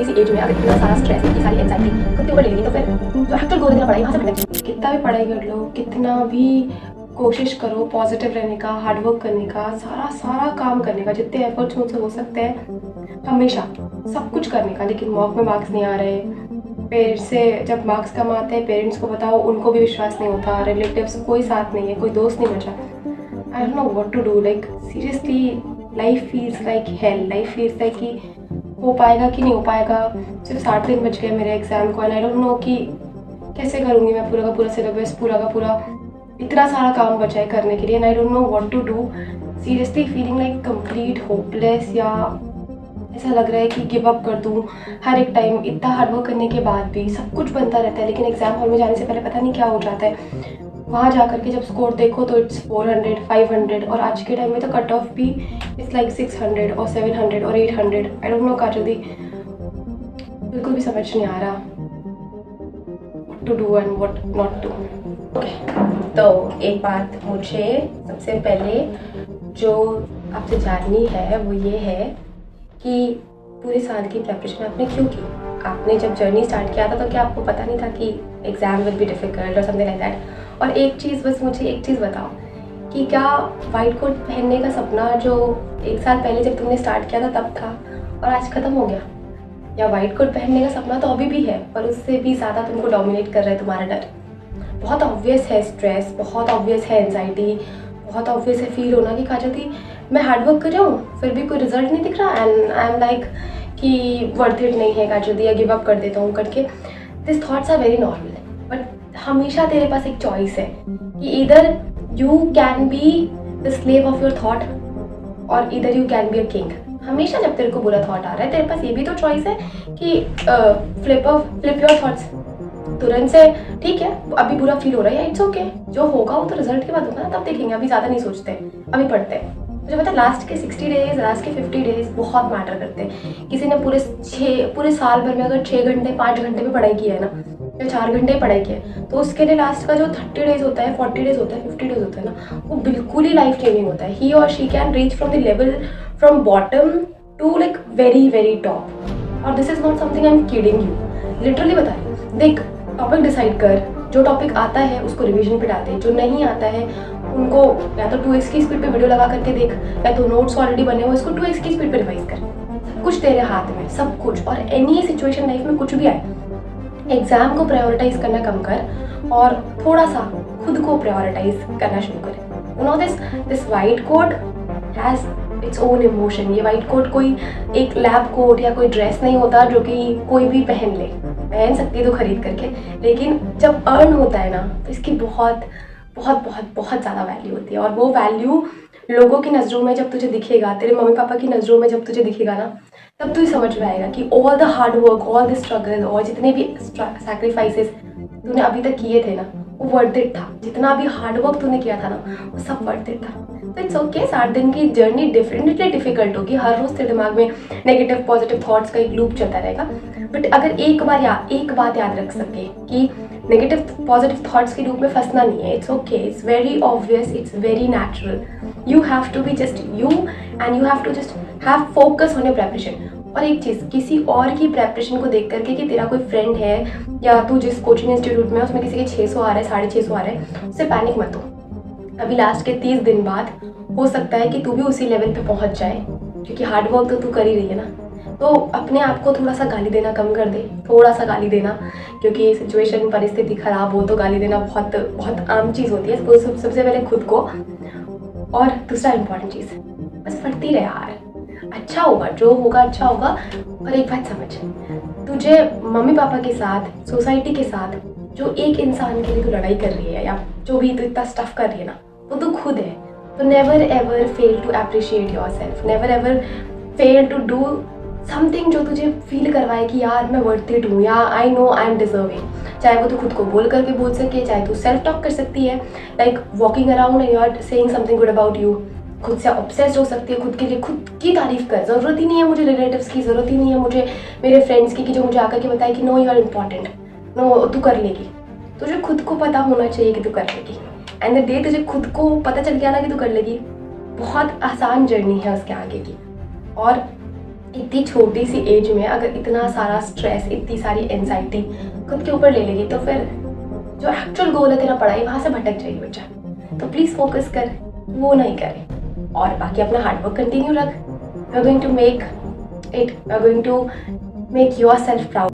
इसी एज में अगर इतना सारा स्ट्रेस, इतनी सारी एंजाइटी खुद के ऊपर ले लेंगे तो फिर जो एक्चुअल गोल है पढ़ाई वहाँ से भटक। कितना भी पढ़ाई कर लो, कितना भी कोशिश करो पॉजिटिव रहने का, हार्डवर्क करने का, सारा काम करने का, जितने एफर्ट्स मुझसे हो सकते हैं हमेशा सब कुछ करने का, लेकिन मॉक में मार्क्स नहीं आ रहे। पेरेंट्स से जब मार्क्स कम आते हैं, पेरेंट्स को बताओ, उनको भी विश्वास नहीं होता, रिलेटिव्स कोई साथ नहीं है, कोई दोस्त नहीं बचा। I don't know what to do. Like seriously life feels like hell. Life feels like कि हो पाएगा कि नहीं हो पाएगा। सिर्फ 60 दिन बच गए मेरे एग्ज़ाम को एंड आई डोंट नो कि कैसे करूँगी मैं पूरा का पूरा सिलेबस, पूरा का पूरा इतना सारा काम बचा है करने के लिए and I don't know what to do. Seriously feeling like complete hopeless, या ऐसा लग रहा है कि गिव अप कर दूँ। हर एक टाइम इतना हार्डवर्क करने के बाद भी सब कुछ बनता रहता है, लेकिन एग्ज़ाम हॉल में जाने से पहले पता नहीं क्या हो जाता है। वहाँ जा कर के जब स्कोर देखो तो इट्स 400, 500 और आज के टाइम में तो कट ऑफ भी इट्स लाइक 600 और 700 और 800। आई डोंट नो काजल दी, बिल्कुल भी समझ नहीं आ रहा what to do and what not to. तो एक बात मुझे सबसे पहले जो आपसे जाननी है वो ये है कि पूरे साल की प्रिपरेशन आपने क्यों की? आपने जब जर्नी स्टार्ट किया था तो क्या आपको पता नहीं था कि एग्ज़ाम विल बी डिफ़िकल्ट और समथिंग लाइक दैट? और एक चीज़ बस मुझे एक चीज़ बताओ कि क्या वाइट कोट पहनने का सपना जो 1 साल पहले जब तुमने स्टार्ट किया था तब था और आज ख़त्म हो गया, या वाइट कोट पहनने का सपना तो अभी भी है पर उससे भी ज़्यादा तुमको डोमिनेट कर रहा है तुम्हारा डर? बहुत ऑब्वियस है स्ट्रेस, बहुत ऑब्वियस है एंजाइटी, बहुत ऑब्वियस है फील होना कि काजल दी मैं हार्डवर्क कर रहा हूँ फिर भी कोई रिजल्ट नहीं दिख रहा एंड आई एम लाइक कि वर्थ इट नहीं है काजल दी, या गिव अप कर देता हूँ करके। This thoughts are very normal, but हमेशा तेरे पास एक चॉइस है कि इधर you can be the slave of your thought और इधर you can be a king. हमेशा जब तेरे को बुरा थॉट आ रहा है तेरे पास ये भी तो चॉइस है कि फ्लिप योर थॉट्स तुरंत से। ठीक है अभी बुरा फील हो रहा है, इट्स ओके, जो होगा वो तो रिजल्ट के बाद होगा ना, तब देखेंगे, अभी ज़्यादा नहीं सोचते, अभी पढ़ते हैं। मुझे पता है लास्ट के 60 डेज, लास्ट के 50 डेज बहुत मैटर करते हैं। किसी ने पूरे साल भर में अगर 6 घंटे 5 घंटे भी पढ़ाई की है ना, या 4 घंटे ही पढ़ाई की है, तो उसके लिए लास्ट का जो 30 डेज होता है, 40 डेज होता है, 50 डेज होता है ना, वो बिल्कुल ही लाइफ चेंजिंग होता है। ही और she can reach from the level from bottom to like very very top. और this is not something I am kidding you, literally बता रही हूँ। देख टॉपिक डिसाइड कर, जो टॉपिक आता है उसको रिवीजन पे डालते, जो नहीं आता है उनको या तो 2x की स्पीड पे वीडियो लगा करके देख, या तो नोट्स ऑलरेडी बने हुए इसको 2x की स्पीड पे रिवाइज कर। सब कुछ तेरे हाथ में, सब कुछ। और एनी सिचुएशन लाइफ में कुछ भी आए, एग्जाम को प्रायोरिटाइज करना कम कर और थोड़ा सा खुद को प्रायोरिटाइज करना शुरू कर। You know this white coat has its own emotion. ये वाइट कोट कोई एक लैब कोट या कोई ड्रेस नहीं होता जो कि कोई भी पहन ले, पहन सकती है तो खरीद करके, लेकिन जब अर्न होता है ना तो इसकी बहुत बहुत बहुत बहुत ज़्यादा वैल्यू होती है। और वो वैल्यू लोगों की नज़रों में जब तुझे दिखेगा, तेरे मम्मी पापा की नज़रों में जब तुझे दिखेगा ना, तब तुझे समझ में आएगा कि all the hard work, all the struggle और जितने भी सैक्रिफाइसेस तूने अभी तक किए थे ना, वो वर्थ इट था। जितना भी हार्ड वर्क तूने किया था ना, वो सब वर्थ इट था। तो इट्स ओके, 60 दिन की जर्नी डेफिनेटली डिफिकल्ट होगी। हर रोज़ तेरे दिमाग में नेगेटिव पॉजिटिव थॉट्स का एक लूप चलता रहेगा, बट अगर एक बात याद रख सके कि नेगेटिव पॉजिटिव थॉट्स के लूप में फंसना नहीं है। It's okay, it's very obvious, it's very natural. You have to be just you and you have to just have focus on your preparation. और एक चीज़, किसी और की प्रेपरेशन को देख करके कि तेरा कोई फ्रेंड है या तू जिस कोचिंग इंस्टीट्यूट में उसमें किसी के 600 आ रहा है, 650 आ रहा है, उससे पैनिक मत हो। अभी लास्ट के 30 दिन बाद हो सकता है कि तू भी उसी लेवल पे पहुंच जाए, क्योंकि हार्ड वर्क तो तू कर ही रही है ना। तो अपने आप को थोड़ा सा गाली देना कम कर दे, थोड़ा सा गाली देना, क्योंकि सिचुएशन परिस्थिति खराब हो तो गाली देना बहुत बहुत आम चीज़ होती है। सबसे पहले खुद को, और दूसरा इम्पॉर्टेंट चीज़, बस पढ़ती रहे यार, अच्छा होगा, जो होगा अच्छा होगा। और एक बात समझ, तुझे मम्मी पापा के साथ, सोसाइटी के साथ जो एक इंसान के लिए तू लड़ाई कर रही है या जो भी तू इतना स्टफ कर रही है ना, वो तू खुद है। तो never ever fail to appreciate yourself, never ever fail to do something जो तुझे फील करवाए कि यार मैं वर्थ इट हूँ, या I know I am deserving. चाहे वो तू खुद को बोल करके बोल सके, चाहे तू सेल्फ टॉक कर सकती है, like walking around and you are saying something good about you. खुद से ऑब्सेस्ड हो सकती है, खुद के लिए खुद की तारीफ कर। ज़रूरत ही नहीं है मुझे रिलेटिव्स की, ज़रूरत ही नहीं है मुझे मेरे फ्रेंड्स की कि जो मुझे आकर के बताए कि no you are important, no तू कर लेगी। तुझे खुद को पता होना चाहिए कि तू कर लेगी। एंड द डे तुझे खुद को पता चल गया ना कि तू कर लेगी, बहुत आसान जर्नी है उसके आगे की। और इतनी छोटी सी एज में अगर इतना सारा स्ट्रेस, इतनी सारी एंजाइटी खुद के ऊपर ले लेगी तो फिर जो एक्चुअल गोल है तेरा पढ़ाई, वहाँ से भटक जाएगी बच्चा। तो प्लीज़ फोकस कर, वो नहीं करे। और बाकी अपना हार्डवर्क कंटिन्यू रख। We are going to make it, we are going to make yourself proud.